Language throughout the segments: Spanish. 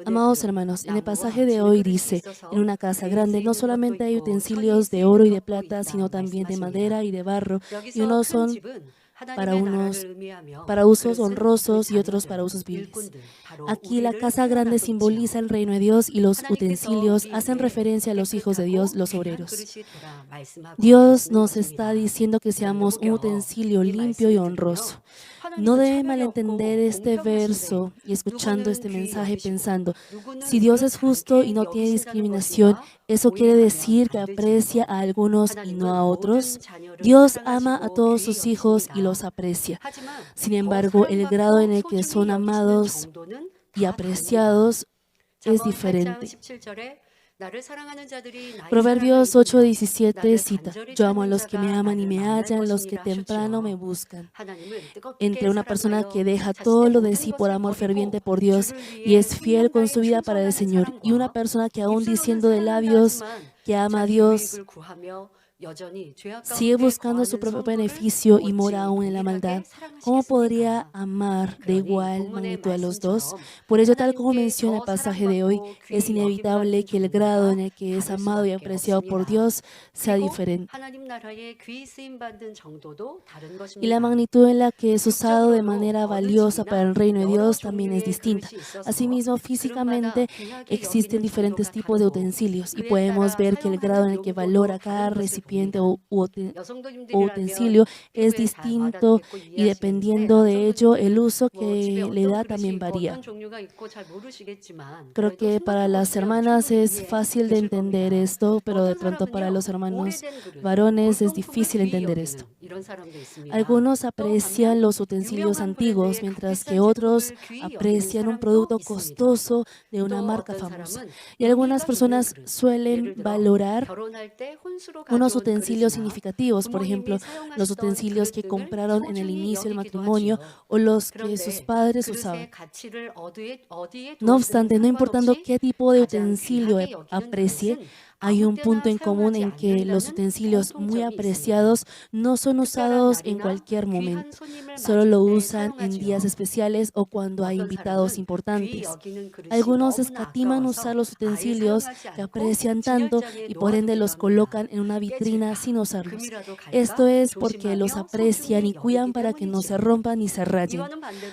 Amados hermanos, en el pasaje de hoy dice, en una casa grande no solamente hay utensilios de oro y de plata, sino también de madera y de barro, y unos son para unos para usos honrosos y otros para usos viles. Aquí la casa grande simboliza el reino de Dios y los utensilios hacen referencia a los hijos de Dios, los obreros. Dios nos está diciendo que seamos un utensilio limpio y honroso. No debe malentender este verso y escuchando este mensaje pensando, si Dios es justo y no tiene discriminación, ¿eso quiere decir que aprecia a algunos y no a otros? Dios ama a todos sus hijos y los aprecia. Sin embargo, el grado en el que son amados y apreciados es diferente. Proverbios 8:17 cita, yo amo a los que me aman y me hallan, los que temprano me buscan. Entre una persona que deja todo lo de sí por amor ferviente por Dios y es fiel con su vida para el Señor, y una persona que aún diciendo de labios que ama a Dios, sigue buscando su propio beneficio y mora aún en la maldad, ¿cómo podría amar de igual magnitud a los dos? Por ello, tal como menciona el pasaje de hoy, es inevitable que el grado en el que es amado y apreciado por Dios sea diferente. Y la magnitud en la que es usado de manera valiosa para el reino de Dios también es distinta. Asimismo, físicamente existen diferentes tipos de utensilios y podemos ver que el grado en el que valora cada recipiente o utensilio es distinto y dependiendo de ello, el uso que le da también varía. Creo que para las hermanas es fácil de entender esto, pero de pronto para los hermanos varones es difícil entender esto. Algunos aprecian los utensilios antiguos, mientras que otros aprecian un producto costoso de una marca famosa. Y algunas personas suelen valorar unos utensilios significativos, por ejemplo, los utensilios que compraron en el inicio del matrimonio o los que sus padres usaban. No obstante, no importando qué tipo de utensilio aprecie, hay un punto en común en que los utensilios muy apreciados no son usados en cualquier momento, solo lo usan en días especiales o cuando hay invitados importantes. Algunos escatiman usar los utensilios que aprecian tanto y por ende los colocan en una vitrina sin usarlos. Esto es porque los aprecian y cuidan para que no se rompan ni se rayen.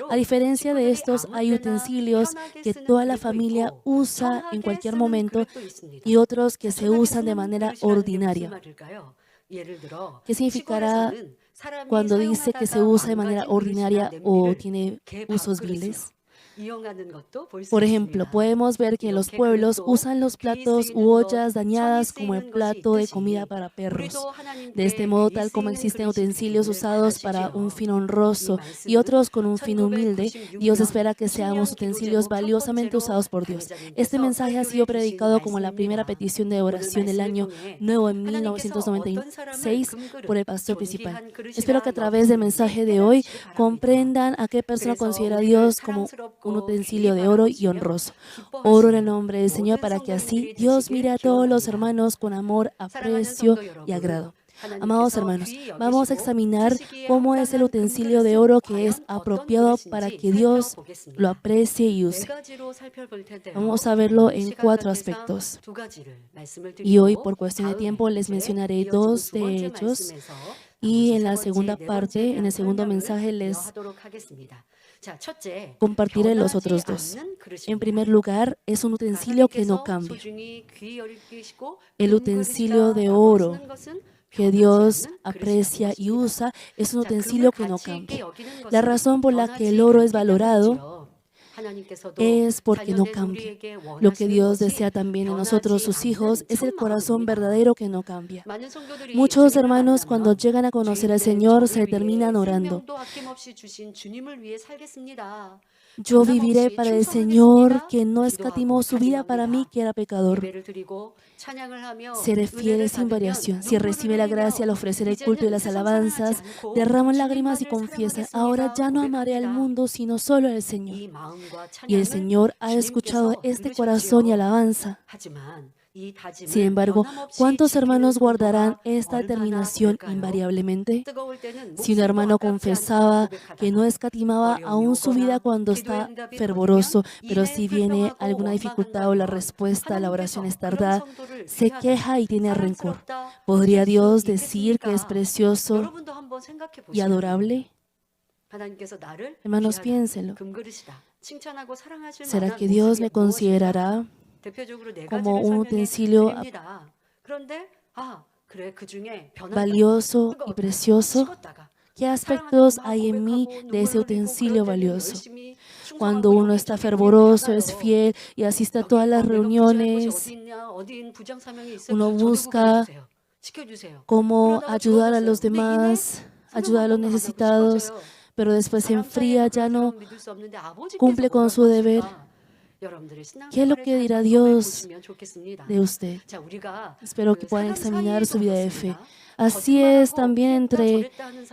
A diferencia de estos, hay utensilios que toda la familia usa en cualquier momento y otros que se usan de manera ordinaria. ¿Qué significará cuando dice que se usa de manera ordinaria o tiene usos viles? Por ejemplo, podemos ver que en los pueblos usan los platos u ollas dañadas como el plato de comida para perros. De este modo, tal como existen utensilios usados para un fin honroso y otros con un fin humilde, Dios espera que seamos utensilios valiosamente usados por Dios. Este mensaje ha sido predicado como la primera petición de oración del año nuevo en 1996 por el pastor principal. Espero que a través del mensaje de hoy comprendan a qué persona considera a Dios como un utensilio de oro y honroso. Oro en el nombre del Señor para que así Dios mire a todos los hermanos con amor, aprecio y agrado. Amados hermanos, vamos a examinar cómo es el utensilio de oro que es apropiado para que Dios lo aprecie y use. Vamos a verlo en 4 aspectos. Y hoy, por cuestión de tiempo, les mencionaré 2 de ellos. Y en la segunda parte, en el segundo mensaje, les compartiré los otros 2. En primer lugar, es un utensilio que no cambia. El utensilio de oro que Dios aprecia y usa es un utensilio que no cambia. La razón por la que el oro es valorado es porque no cambia. Lo que Dios desea también en nosotros, sus hijos, es el corazón verdadero que no cambia. Muchos hermanos cuando llegan a conocer al Señor se terminan orando. Yo viviré para el Señor que no escatimó su vida para mí que era pecador. Seré fiel sin variación. Si recibe la gracia al ofrecer el culto y las alabanzas, derramo lágrimas y confiesa, ahora ya no amaré al mundo sino solo al Señor. Y el Señor ha escuchado este corazón y alabanza. Sin embargo, ¿cuántos hermanos guardarán esta determinación invariablemente? Si un hermano confesaba que no escatimaba aún su vida cuando está fervoroso, pero si viene alguna dificultad o la respuesta a la oración es tardada, se queja y tiene rencor, ¿podría Dios decir que es precioso y adorable? Hermanos, piénsenlo. ¿Será que Dios me considerará como un utensilio valioso y precioso? ¿Qué aspectos hay en mí de ese utensilio valioso? Cuando uno está fervoroso, es fiel y asiste a todas las reuniones, uno busca cómo ayudar a los demás, ayudar a los necesitados, pero después se enfría, ya no cumple con su deber. ¿Qué es lo que dirá Dios de usted? Espero que puedan examinar su vida de fe. Así es también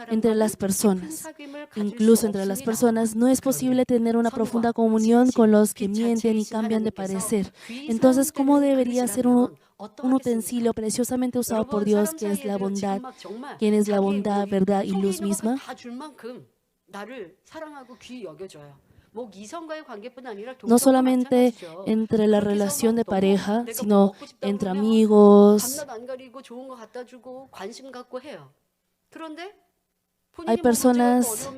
entre las personas. Incluso entre las personas no es posible tener una profunda comunión con los que mienten y cambian de parecer. Entonces, ¿cómo debería ser un utensilio preciosamente usado por Dios, que es la bondad? ¿Quién es la bondad, verdad y luz misma? No solamente entre la relación de pareja, sino entre amigos. Hay personas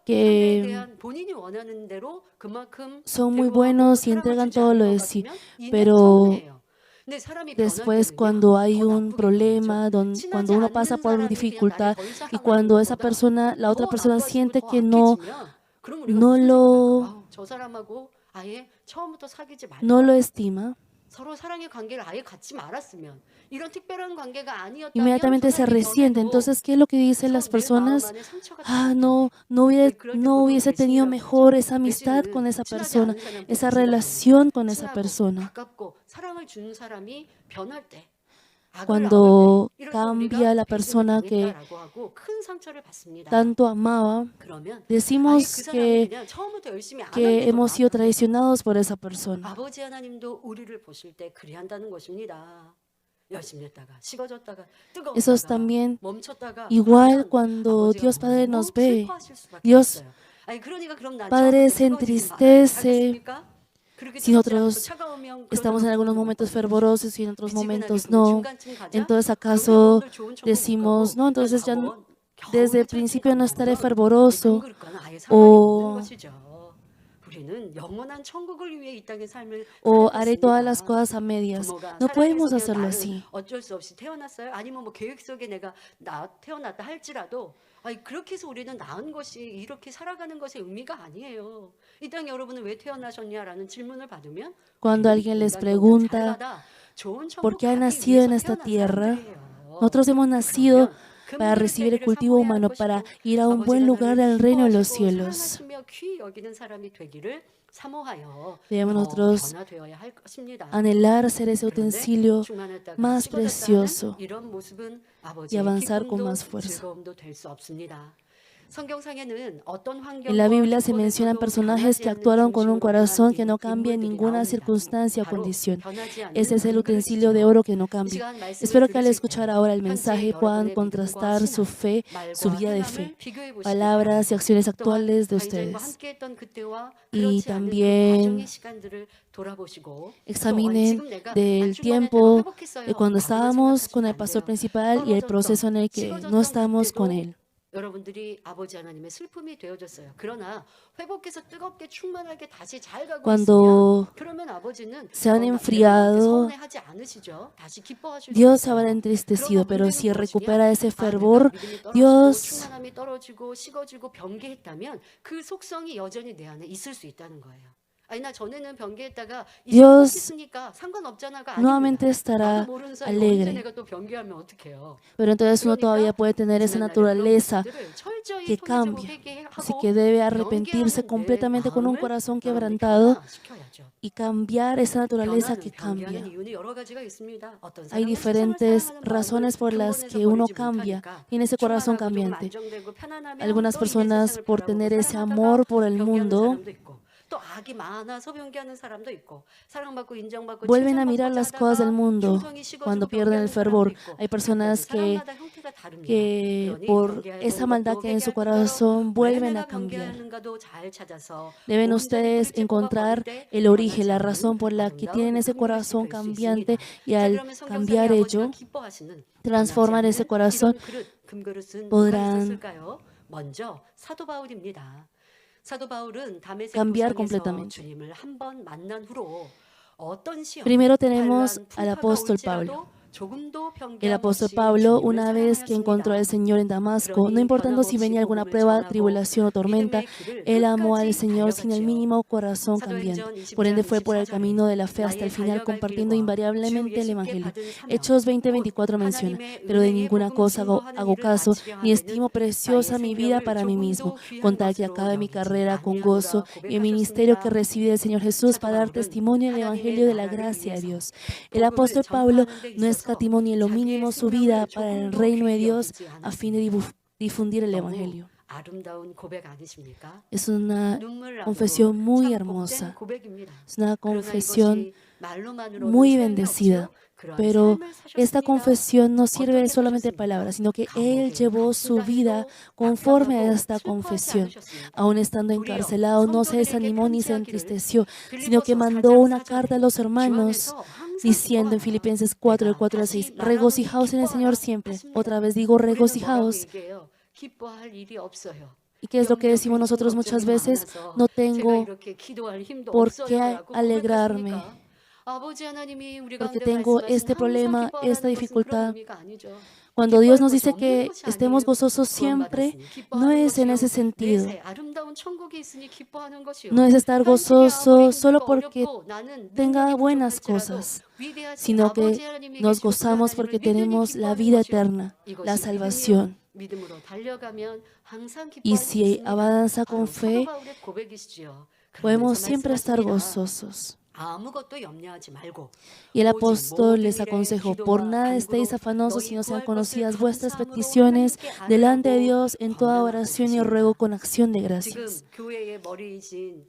que son muy buenos y entregan todo lo de sí, pero después cuando hay un problema, cuando uno pasa por una dificultad y cuando la otra persona siente que no lo estima, inmediatamente se resiente. Entonces, ¿qué es lo que dicen las personas? No hubiese tenido mejor esa amistad con esa persona, esa relación con esa persona. Cuando cambia la persona que tanto amaba, decimos que hemos sido traicionados por esa persona. Eso es también igual cuando Dios Padre nos ve. Dios Padre se entristece si nosotros estamos en algunos momentos fervorosos y en otros momentos no. Entonces, ¿acaso decimos, no, entonces ya desde el principio no estaré fervoroso? O haré todas las cosas a medias. No podemos hacerlo así. 그렇게 해서 우리는 낳은 것이 이렇게 살아가는 것의 의미가 아니에요. 이 땅에 여러분은 왜 태어나셨냐라는 질문을 받으면 Cuando alguien les pregunta por qué han nacido en esta tierra, nosotros hemos nacido para recibir el cultivo humano, para ir a un buen lugar al reino de los cielos. Debemos nosotros anhelar ser ese utensilio más precioso y avanzar con más fuerza. En la Biblia se mencionan personajes que actuaron con un corazón que no cambia en ninguna circunstancia o condición. Ese es el utensilio de oro que no cambia. Espero que al escuchar ahora el mensaje puedan contrastar su fe, su vida de fe, palabras y acciones actuales de ustedes. Y también examinen del tiempo de cuando estábamos con el pastor principal y el proceso en el que no estamos con él. Cuando se han enfriado, Dios se habrá entristecido, pero si recupera ese fervor, Dios nuevamente estará alegre. Pero entonces uno todavía puede tener esa naturaleza que cambia. Así que debe arrepentirse completamente con un corazón quebrantado y cambiar esa naturaleza que cambia. Hay diferentes razones por las que uno cambia, tiene ese corazón cambiante. Algunas personas por tener ese amor por el mundo 또 악이 많아서 변개하는 사람도 있고 사랑받고 인정받고 vuelven a mirar 칭찬받고자 las cosas del 하다가 mundo 충성이 cuando 식어지고 pierden el 변개하는 사람도 fervor. 있고 Hay 각가지 personas 사람마다 형태가 다릅니다. que 그러니 por 변개해본 esa maldad 것도 que hay en su 회개할 뿐더러 corazón 왜 vuelven a 내가 cambiar. 변개하는가도 잘 찾아서 Deben 온전히 ustedes 뿌리째 뽑아 버릴 encontrar 때 el origen, 변하지 la 않는 razón por la que tienen 아름다운 ese 금그릇이 corazón 될 수 cambiante 있습니다. y 자, al 그러면 성경상의 cambiar 아버지가 ello, 기뻐하시는 변하지 transformar ese 않는 corazón, 이런 금그릇은 누가 podrán 있었을까요? 먼저 사도 바울입니다. 사도 바울은 다메섹 cambiar 도상에서 completamente. 주님을 한 번 만난 후로 어떤 시험, Primero tenemos 환란, al 풍파가 apóstol 올지라도 Pablo. 조금도 El 변개함 apóstol 없이 Pablo, 주님을 una vez que encontró al 사랑하였습니다. Señor en Damasco, no 그러니 importando si 변함없이 venía alguna 복음을 prueba, 전하고 tribulación o tormenta, 믿음의 길을 él amó al 끝까지 Señor sin el 달려갔지요. mínimo corazón cambiante. 사도행전 Por ende 20장 fue por el 24절에 camino de la fe hasta 나의 el final, 달려갈 compartiendo 길과 주 invariablemente el 예수께 Evangelio. 받은 사명 Hechos 곧 20:24 menciona, 하나님의 pero de 은혜의 ninguna 복음 cosa 증거하는 hago 일을 caso, 마치려 ni 하면은 estimo 나의 preciosa mi vida 생명을 para mí mismo, 조금도 con 귀한 tal que 것으로 acabe mi 여기지 carrera con gozo 아니하노라 y el ministerio que 고백하셨습니다. recibí del Señor Jesús 사도 para dar 바울은 testimonio del 하나님의 Evangelio de la 나라를 gracia de 위해서 Dios. El 복음을 apóstol Pablo 전파하는 데 no 있어서 escatimó ni en lo 자기의 mínimo su vida 생명을 para el 조금도 reino de 귀히 Dios 여기지 a fin de 않았습니다. difundir el 너무 Evangelio. 아름다운 고백 아니십니까? Es una 눈물 나도록 confesión muy 참 복된 hermosa, 고백입니다. es una 그러나 confesión 이것이 말로만으로는 muy 소용이 bendecida, 없지요. 그러한 pero 삶을 esta 사셨습니다. confesión no sirve 어떻게 solamente de 사셨습니까? palabras, sino que Él 감옥에 llevó su 갇힌다 vida 해도 conforme a 낙담하고 esta 슬퍼하지 confesión. 않으셨습니다. Aún estando 도리어 encarcelado, no se 성도들에게 desanimó ni se 편지하기를 entristeció, sino que 빌립보서 mandó 4장 una carta a 4절에 los 주 hermanos 안에서 항상 diciendo en 기뻐하라. Filipenses 4, del 내가 4 al 다시 6, 말하노니 regocijaos en el Señor 기뻐하라 siempre. 하십니다. Otra vez digo, 우리는 뭐라고 regocijaos. 얘기해요? 기뻐할 일이 없어요. ¿Y qué es lo que 염려, decimos 근심, nosotros muchas 걱정이 veces? 많아서 No 제가 tengo 이렇게 기도할 힘도 por qué 없어요라고 alegrarme, 고백하십니까? 아버지 하나님이 우리 porque 가운데 tengo 말씀하신 este 항상 problema, esta 기뻐하라는 것은 그런 dificultad. 의미가 아니죠. Cuando Dios 기뻐할 nos 것이 dice 없는 que 것이 estemos 아니에요. gozosos siempre, 구원받았으니 no 기뻐하는 es en ese 것이요. sentido. 내세 아름다운 천국이 있으니 기뻐하는 것이요. No es estar 현실이 아무리 gozoso solo 힘들고 porque 어렵고 나는 tenga 능력이 buenas 부족할지라도 cosas, 위대하신 sino 아버지 que 하나님이 nos 계시고 그 gozamos 하나님을 porque 믿으니 tenemos la 기뻐하는 vida 것이요. eterna, la 이것이 salvación. 믿음으로 달려가면 항상 Y 기뻐할 수 si 있습니다. avanza 바로 con 사도 fe, 바울의 고백이시지요. podemos 그러면서 siempre estar 말씀하십니다. gozosos. 아무것도 염려하지 말고 Y el 오직 apóstol 모든 les 일에 aconsejó, por 기도와 nada estéis 간구로 afanosos, 너희 sino sean 구할 것을 conocidas vuestras 감사함으로 peticiones 하나님께 delante de 아뢰라고 Dios en toda 권면하고 oración y 계십니다. ruego con acción de 지금 gracias. 교회의 머리이신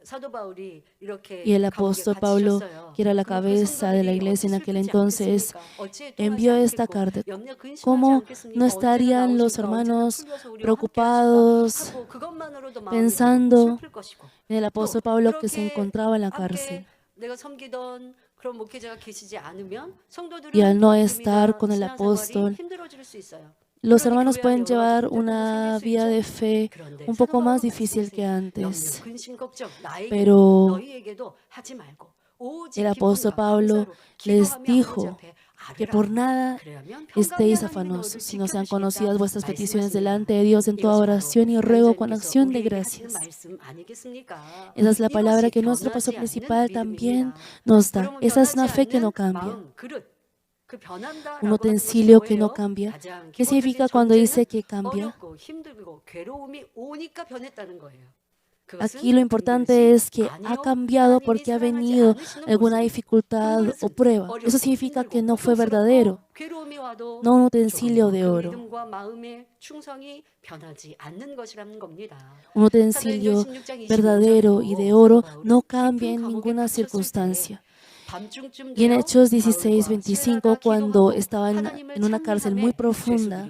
사도 바울이 이렇게 Y el 감옥에 apóstol Pablo, 갇히셨어요. que era la 그럼 그 cabeza de la 성도들이 iglesia en 어찌 aquel 슬프지 entonces, 않겠습니까? 어찌 envió 토하지 esta 않겠고 carta. 염려 근심하지 ¿Cómo no 않겠습니까? 언제나 estarían los 나오실까? 언제나 hermanos 풀려서 우리와 함께 하실까? preocupados 하고 그것만으로도 마음이 무겁고 pensando 슬플 것이고 en el 또 apóstol Pablo que se 그렇게 encontraba en la 함께 cárcel? 내가 섬기던 그런 목회자가 계시지 않으면 Y 성도들은 al no 믿음이나 estar con el 신앙생활이 apóstol, 힘들어질 수 있어요. los 그러니 hermanos 교회 안에 pueden 여러 가지 llevar 문제들도 una 생길 수 vida de 있죠. fe 그런데 un 사도 poco más 바울은 difícil que 말씀하세요. antes. 염려, 근심, 걱정 나에게도 Pero 너희에게도 하지 말고 오직 el apóstol 기쁨과 Pablo 감사로 les 기도하며 아버지 dijo 앞에 que por 아뢰라. nada 그래야면 평강의 estéis 하나님이 너희를 afanosos, sino sean 지켜주시겠다 conocidas vuestras peticiones 말씀하십니다. delante de Dios en toda 이것이 바로 oración y ruego con 변호사님께서 acción de 우리에게 하시는 gracias. 말씀 아니겠습니까? Esa es la palabra 이것이 que nuestro pastor 변하지 않는 principal también 믿음입니다. nos da. 그러면 Esa es una 변하지 fe que no 않는 cambia, 마음, 그릇. 그 un 변한다라고 하는 것이 utensilio que no 뭐예요? cambia. 가장 ¿Qué 기본적인 significa cuando dice 전제는 que cambia? 어렵고 힘들고 괴로움이 오니까 변했다는 거예요. Aquí lo importante es que ha cambiado porque ha venido alguna dificultad o prueba. Eso significa que no fue verdadero, no un utensilio de oro. Un utensilio verdadero y de oro no cambia en ninguna circunstancia. Y en Hechos 16:25, cuando estaban en una cárcel muy profunda,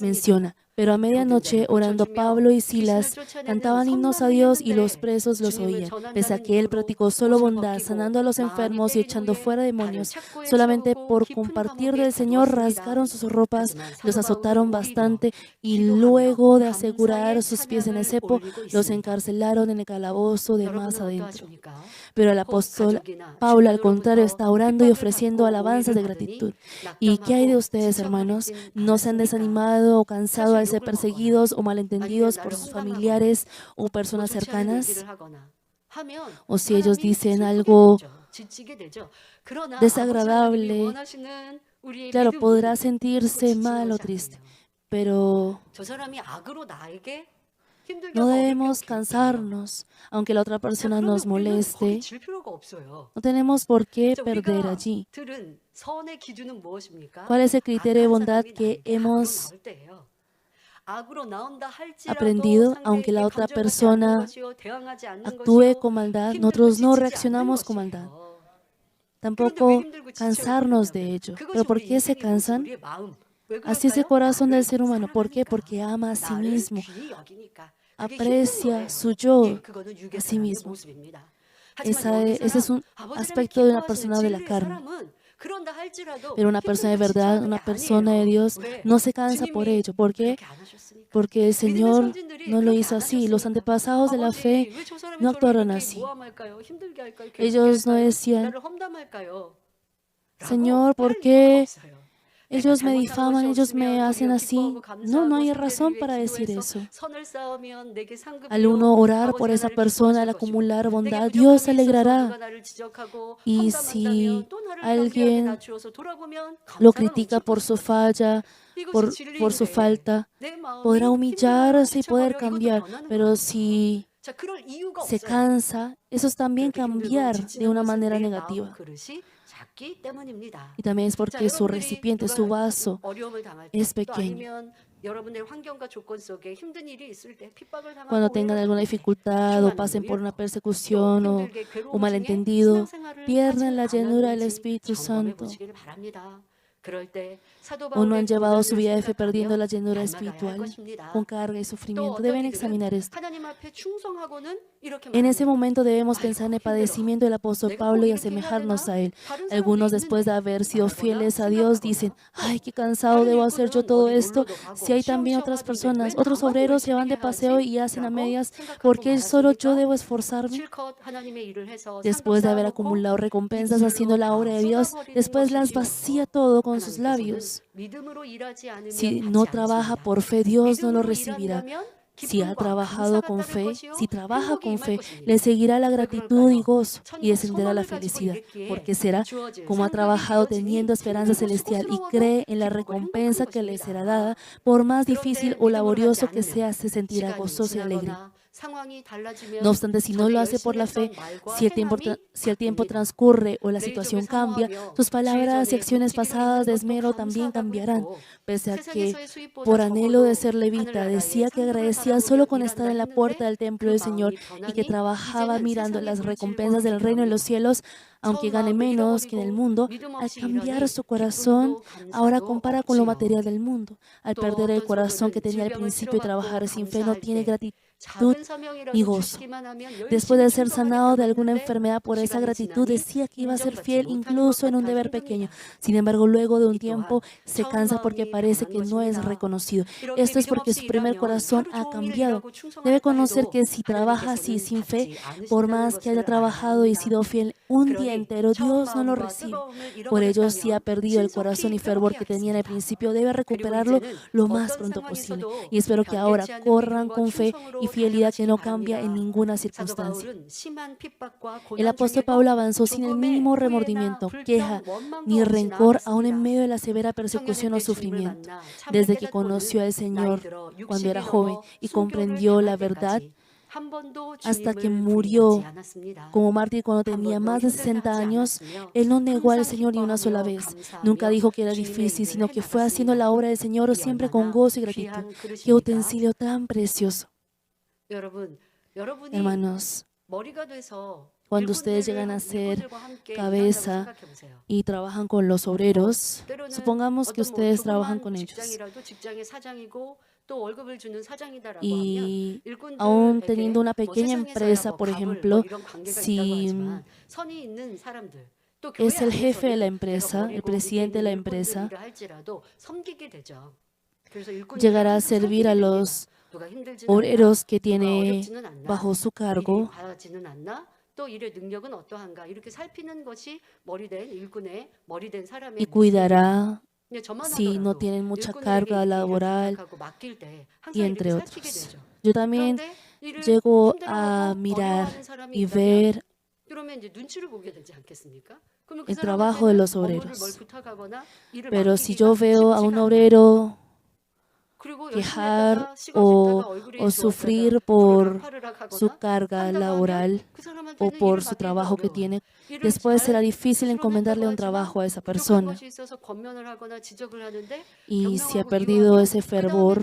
menciona, pero a medianoche, orando Pablo y Silas, cantaban himnos a Dios y los presos los oían. Pese a que él practicó solo bondad, sanando a los enfermos y echando fuera demonios, solamente por compartir del Señor rasgaron sus ropas, los azotaron bastante y luego de asegurar sus pies en el cepo, los encarcelaron en el calabozo de más adentro. Pero el apóstol Pablo, al contrario, está orando y ofreciendo alabanzas de gratitud. ¿Y qué hay de ustedes, hermanos? ¿No se han desanimado o cansado al ser perseguidos o malentendidos por sus familiares o personas cercanas? O si ellos dicen algo desagradable, claro, podrá sentirse mal o triste, pero no debemos cansarnos, aunque la otra persona nos moleste. No tenemos por qué perder allí. ¿Cuál es el criterio de bondad que hemos aprendido, aunque la otra persona actúe con maldad, nosotros no reaccionamos con maldad. Tampoco cansarnos de ello. ¿Pero por qué se cansan? Así es el corazón del ser humano. ¿Por qué? Porque ama a sí mismo, aprecia su yo a sí mismo. Ese es un aspecto de una persona de la carne. Pero una persona de verdad, una persona de Dios, no se cansa por ello. ¿Por qué? Porque el Señor no lo hizo así. Los antepasados de la fe no actuaron así. Ellos no decían, Señor, ¿por qué ellos me difaman, ellos me hacen así? No, no hay razón para decir eso. Al uno orar por esa persona, al acumular bondad, Dios se alegrará. Y si alguien lo critica por su falla, por su falta, podrá humillarse y poder cambiar. Pero si se cansa, eso es también cambiar de una manera negativa. Y también es porque su recipiente, su vaso, es pequeño. Cuando tengan alguna dificultad o pasen por una persecución o malentendido, pierden la llenura del Espíritu Santo. O no han llevado su vida de fe perdiendo la llenura espiritual con carga y sufrimiento. Deben examinar esto. En ese momento debemos pensar en el padecimiento del apóstol Pablo y asemejarnos a él. Algunos, después de haber sido fieles a Dios, dicen, ¡ay, qué cansado debo hacer yo todo esto! Si hay también otras personas, otros obreros se van de paseo y hacen a medias, ¿por qué solo yo debo esforzarme? Después de haber acumulado recompensas haciendo la obra de Dios, después las vacía todo con sus labios. Si no trabaja por fe, Dios no lo recibirá. Si ha trabajado con fe, si trabaja con fe, le seguirá la gratitud y gozo y descenderá la felicidad, porque será como ha trabajado teniendo esperanza celestial y cree en la recompensa que le será dada, por más difícil o laborioso que sea, se sentirá gozoso y alegre. No obstante, si no lo hace por la fe, si el tiempo transcurre o la situación cambia, sus palabras y acciones pasadas de esmero también cambiarán. Pese a que, por anhelo de ser levita, decía que agradecía solo con estar en la puerta del templo del Señor y que trabajaba mirando las recompensas del reino de los cielos, aunque gane menos que en el mundo, al cambiar su corazón, ahora compara con lo material del mundo. Al perder el corazón que tenía al principio y trabajar sin fe, no tiene gratitud y gozo. Después de ser sanado de alguna enfermedad, por esa gratitud decía que iba a ser fiel incluso en un deber pequeño. Sin embargo, luego de un tiempo se cansa porque parece que no es reconocido. Esto es porque su primer corazón ha cambiado. Debe conocer que si trabaja así sin fe, por más que haya trabajado y sido fiel un día entero, Dios no lo recibe. Por ello, si ha perdido el corazón y fervor que tenía en el principio, debe recuperarlo lo más pronto posible. Y espero que ahora corran con fe y fidelidad que no cambia en ninguna circunstancia. El apóstol Pablo avanzó sin el mínimo remordimiento, queja ni rencor, aún en medio de la severa persecución o sufrimiento. Desde que conoció al Señor cuando era joven y comprendió la verdad, hasta que murió como mártir cuando tenía más de 60 años, él no negó al Señor ni una sola vez. Nunca dijo que era difícil, sino que fue haciendo la obra del Señor siempre con gozo y gratitud. ¡Qué utensilio tan precioso! Hermanos, cuando ustedes llegan a ser cabeza y trabajan con los obreros, supongamos que ustedes trabajan con ellos. Y aún teniendo una pequeña empresa, por ejemplo, si es el jefe de la empresa, el presidente de la empresa, llegará a servir a los obreros que tiene bajo su cargo y cuidará si no tienen mucha carga laboral y entre otros. Yo también llego a mirar y ver el trabajo de los obreros. Pero si yo veo a un obrero quejar o sufrir por su carga laboral o por su trabajo que tiene, después será difícil encomendarle un trabajo a esa persona. Y si ha perdido ese fervor,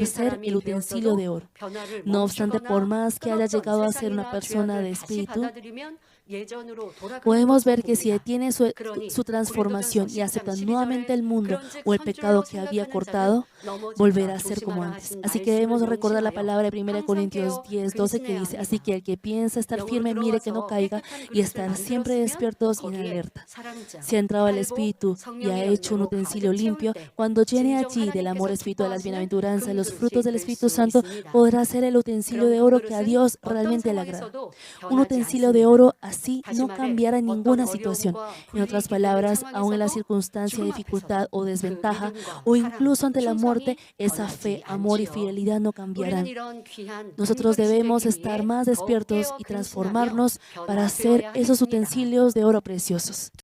poder ser el utensilio de oro. No obstante, por más que haya llegado a ser una persona de espíritu, Podemos ver que si detiene su transformación y acepta nuevamente el mundo o el pecado que había cortado, volverá a ser como antes. Así que debemos recordar la palabra de 1 Corintios 10:12 que dice: así que el que piensa estar firme, mire que no caiga, y estar siempre despiertos y en alerta. Si ha entrado al Espíritu y ha hecho un utensilio limpio, cuando llene allí del amor espiritual, las bienaventuranzas, los frutos del Espíritu Santo, podrá ser el utensilio de oro que a Dios realmente le agrada. Un utensilio de oro así no cambiará en ninguna situación. En otras palabras, aún en la circunstancia de dificultad o desventaja, o incluso ante la muerte, esa fe, amor y fidelidad no cambiarán. Nosotros debemos estar más despiertos y transformarnos para ser esos utensilios de oro preciosos.